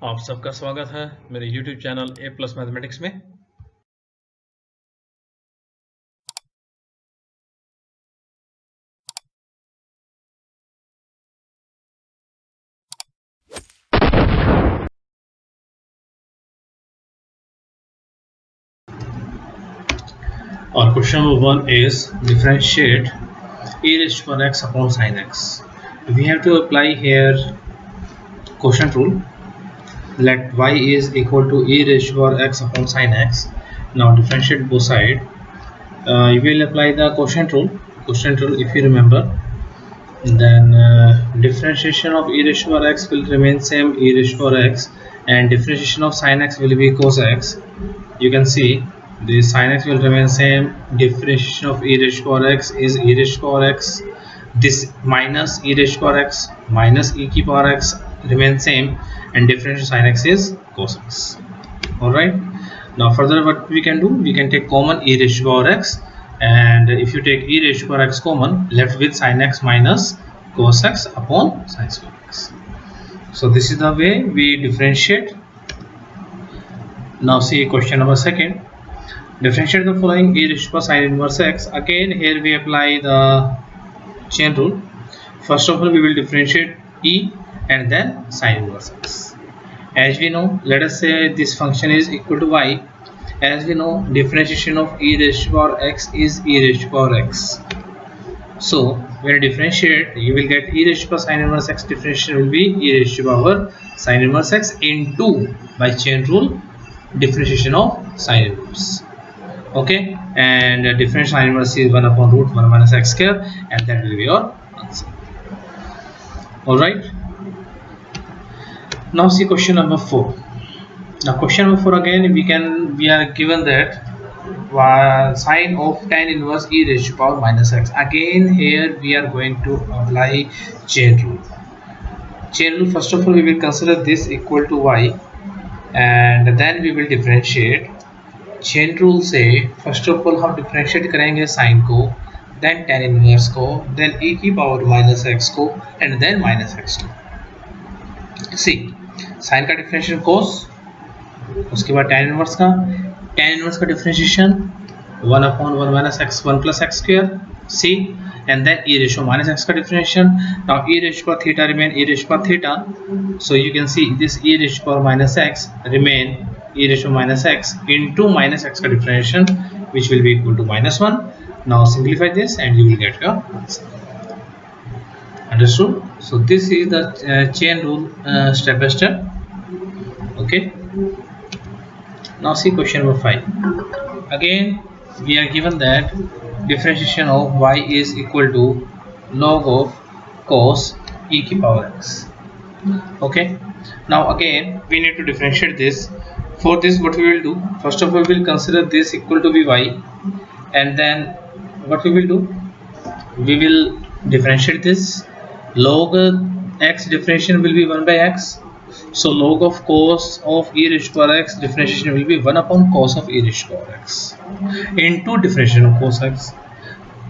आप सबका स्वागत है मेरे YouTube चैनल ए प्लस मैथमेटिक्स में। Our question number 1 is differentiate e raised to power x upon sin x. We have to apply here quotient rule. Let y is equal to e raised to power x upon sin x. Now differentiate both sides. You will apply the quotient rule. Quotient rule, if you remember, then differentiation of e raised to power x will remain same, e raised to power x, and differentiation of sin x will be cos x. You can see the sin x will remain same, differentiation of e raised to power x is e raised to power x, this minus e raised to power x minus e की power x remains same, and differentiation sin x is cos x. Alright, now further what we can do, we can take common e raised to power x, and if you take e raised to power x common, left with sin x minus cos x upon sin square x. So this is the way we differentiate. Now see question number second. Differentiate the following e raised to power sin inverse x. Again here we apply the chain rule. First of all we will differentiate e and then sin inverse x. As we know, let us say this function is equal to y. As we know, differentiation of e raised to power x is e raised to power x. So when you differentiate, you will get e raised to power sin inverse x differentiation will be e raised to power sin inverse x into, by chain rule, differentiation of sin inverse. Okay, and differential sin inverse is 1 upon root 1 minus x square, and that will be your answer. Alright, now see question number 4. Now question number 4, again we are given that sine of tan inverse e raised to power minus x. Again here we are going to apply chain rule. Chain rule, first of all we will consider this equal to y, and then we will differentiate. Chain rule से first of all हम differentiate करेंगे sine को, then tan inverse को, then e की power minus x को, and then minus x को. See sine का differentiation cos, उसके बाद टेन इनवर्स का differentiation 1 upon 1 minus x 1 plus x square. See and then e ratio minus x का differentiation. Now e ratio power theta remain e ratio power theta, so you can see this e ratio power minus x remain e ratio minus x into minus x का differentiation, which will be equal to minus 1. Now simplify this and you will get your answer. Understood? So this is the chain rule step by step. Okay, now see question number 5. Again we are given that differentiation of y is equal to log of cos e की power x. Okay, now again we need to differentiate this. For this what we will do, first of all we will consider this equal to be y, and then what we will do, we will differentiate this. Log x differentiation will be 1 by x, so log of cos of e raised to power x differentiation will be 1 upon cos of e raised to power x into differentiation of cos x.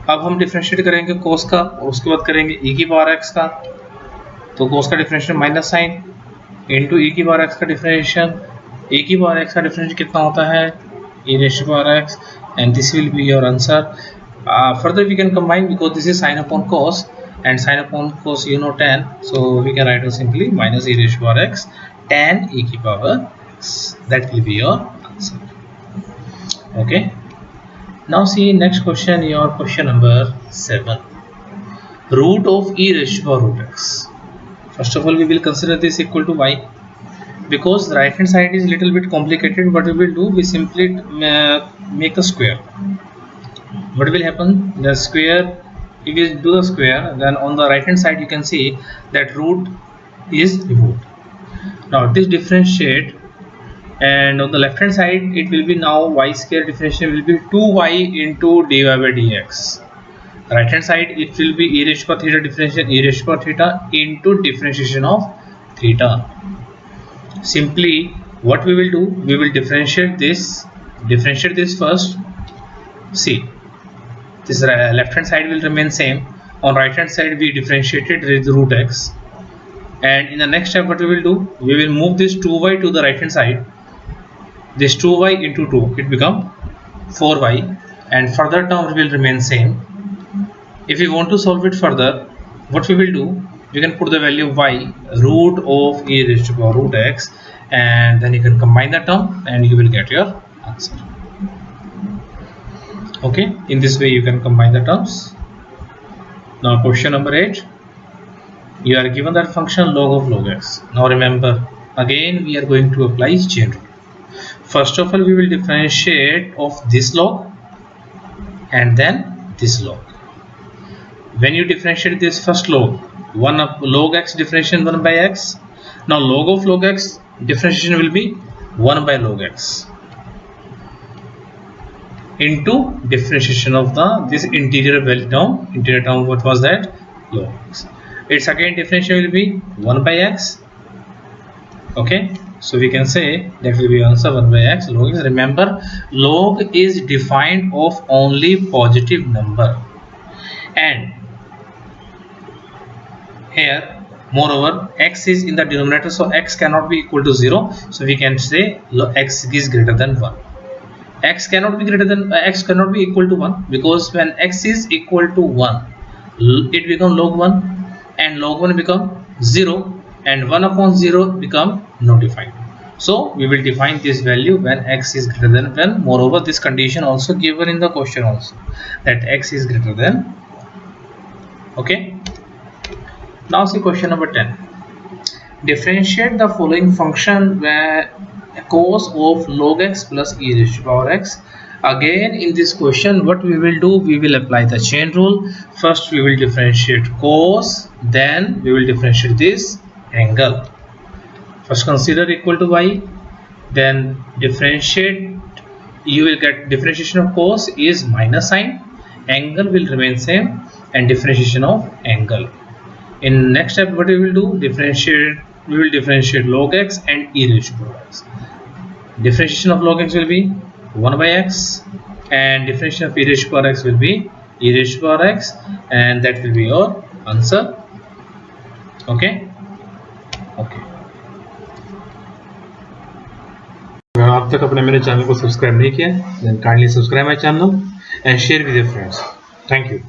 अब हम differentiate करेंगे cos का, और उसके बाद करेंगे e की power x का, तो cos का differentiation minus sine into e की पावर x का डिफरेंशिएशन. e की पावर x का डिफरेंशिएशन कितना होता है, e raised to power x, and this will be your answer. Further we can combine because this is sin upon cos, and sin upon cos you know tan, so we can write it simply minus e raised to power x tan e की power x. That will be your answer. Okay, now see next question, your question number 7. Root of e raised to power root x. First of all we will consider this equal to y. Because the right hand side is little bit complicated, what we will do, we simply make a square. What will happen, the square, if we do the square, then on the right hand side you can see that root is removed. Now this differentiate, and on the left hand side it will be now y square differentiation will be 2y into dy by dx. Right hand side it will be e raised to power theta differentiation e raised to power theta into differentiation of theta. Simply what we will do, we will differentiate this first. See, this left hand side will remain same, on right hand side we differentiated with root x, And in the next step, what we will do, we will move this 2y to the right hand side. This 2y into 2, it become 4y, and further term will remain same. If we want to solve it further, what we will do, we can put the value of y root of e raised to power root x, and then you can combine the term and you will get your answer. Okay, in this way you can combine the terms. Now question number 8, you are given that function log of log x. Now remember, again we are going to apply chain rule. First of all, we will differentiate of this log and then this log. When you differentiate this first log, 1 of log x differentiation 1 by x. Now log of log x differentiation will be 1 by log x into differentiation of this interior value term. Interior term, what was that? Log x. Its again differentiation will be 1 by x. Okay, so we can say that will be answer 1 by x log x. Remember, log is defined of only positive number, and here moreover x is in the denominator, so x cannot be equal to 0, so we can say x is greater than 1. X cannot be greater than x cannot be equal to 1, because when x is equal to 1, it become log 1, and log 1 become 0, and 1 upon 0 become notified. So we will define this value when x is greater than 1. Moreover, this condition also given in the question also, that x is greater than 1. Okay. Now see question number 10. Differentiate the following function where cos of log x plus e raised to power x. Again in this question, what we will do, we will apply the chain rule. First we will differentiate cos, then we will differentiate this angle. First consider equal to y, then differentiate, you will get differentiation of cos is minus sign, angle will remain same, and differentiation of angle. In next step, what we will do, we will differentiate log x and e raised to power x. Differentiation of log x will be 1 by x, and differentiation of e raised to power x will be e raised to power x, and that will be your answer. Okay. अगर आप तक अपने मेरे channel को subscribe नहीं किया, then kindly subscribe my channel and share with your friends. Thank you.